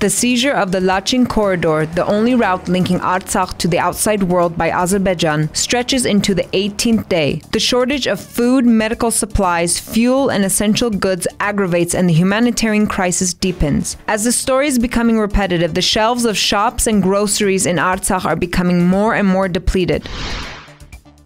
The seizure of the Lachin corridor, the only route linking Artsakh to the outside world by Azerbaijan, stretches into the 18th day. The shortage of food, medical supplies, fuel, and essential goods aggravates and the humanitarian crisis deepens. As the story is becoming repetitive, the shelves of shops and groceries in Artsakh are becoming more and more depleted.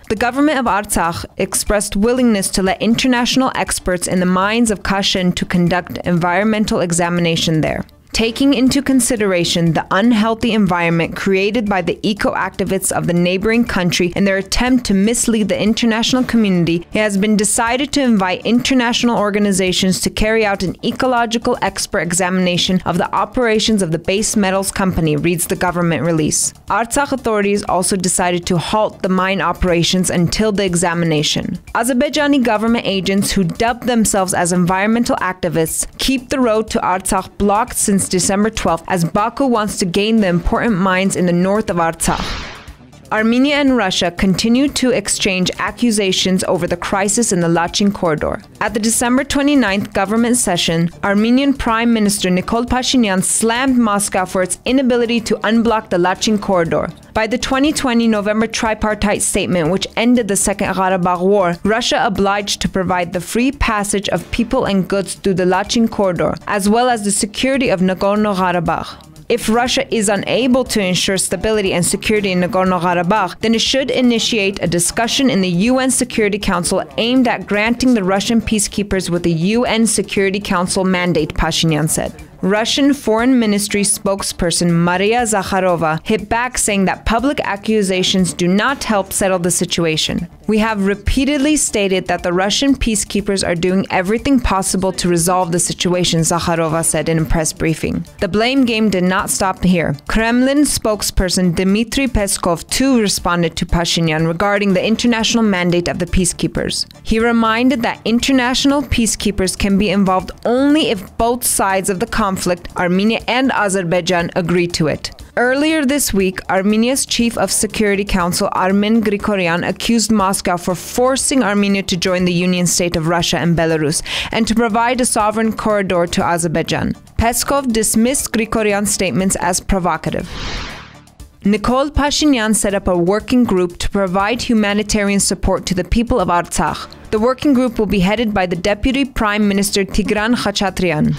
The government of Artsakh expressed willingness to let international experts in the mines of Kashen to conduct environmental examination there. Taking into consideration the unhealthy environment created by the eco-activists of the neighboring country in their attempt to mislead the international community, it has been decided to invite international organizations to carry out an ecological expert examination of the operations of the base metals company, reads the government release. Artsakh authorities also decided to halt the mine operations until the examination. Azerbaijani government agents who dubbed themselves as environmental activists keep the road to Artsakh blocked since December 12th as Baku wants to gain the important mines in the north of Artsakh. Armenia and Russia continue to exchange accusations over the crisis in the Lachin corridor. At the December 29th government session, Armenian Prime Minister Nikol Pashinyan slammed Moscow for its inability to unblock the Lachin corridor. By the 2020 November tripartite statement, which ended the Second Karabakh War, Russia obliged to provide the free passage of people and goods through the Lachin corridor, as well as the security of Nagorno-Karabakh. If Russia is unable to ensure stability and security in Nagorno-Karabakh, then it should initiate a discussion in the UN Security Council aimed at granting the Russian peacekeepers with a UN Security Council mandate, Pashinyan said. Russian Foreign Ministry spokesperson Maria Zakharova hit back, saying that public accusations do not help settle the situation. We have repeatedly stated that the Russian peacekeepers are doing everything possible to resolve the situation, Zakharova said in a press briefing. The blame game did not stop here. Kremlin spokesperson Dmitry Peskov too responded to Pashinyan regarding the international mandate of the peacekeepers. He reminded that international peacekeepers can be involved only if both sides of the conflict, Armenia and Azerbaijan, agree to it. Earlier this week, Armenia's Chief of Security Council Armen Grigoryan accused Moscow for forcing Armenia to join the Union State of Russia and Belarus and to provide a sovereign corridor to Azerbaijan. Peskov dismissed Grigoryan's statements as provocative. Nikol Pashinyan set up a working group to provide humanitarian support to the people of Artsakh. The working group will be headed by the Deputy Prime Minister Tigran Khachatryan.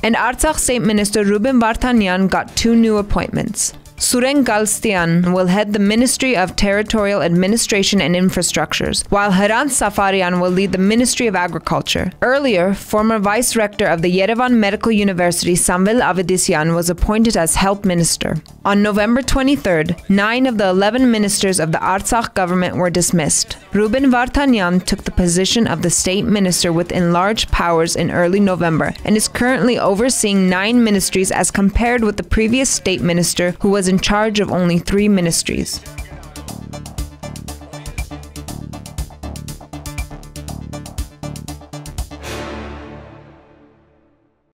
And Artsakh State Minister Ruben Vartanyan got two new appointments. Suren Galstian will head the Ministry of Territorial Administration and Infrastructures, while Hrant Safarian will lead the Ministry of Agriculture. Earlier, former Vice Rector of the Yerevan Medical University Samvel Avedisyan was appointed as Health Minister. On November 23rd, 9 of the 11 ministers of the Artsakh government were dismissed. Ruben Vartanyan took the position of the State Minister with enlarged powers in early November and is currently overseeing 9 ministries as compared with the previous State Minister who was in charge of only 3 ministries.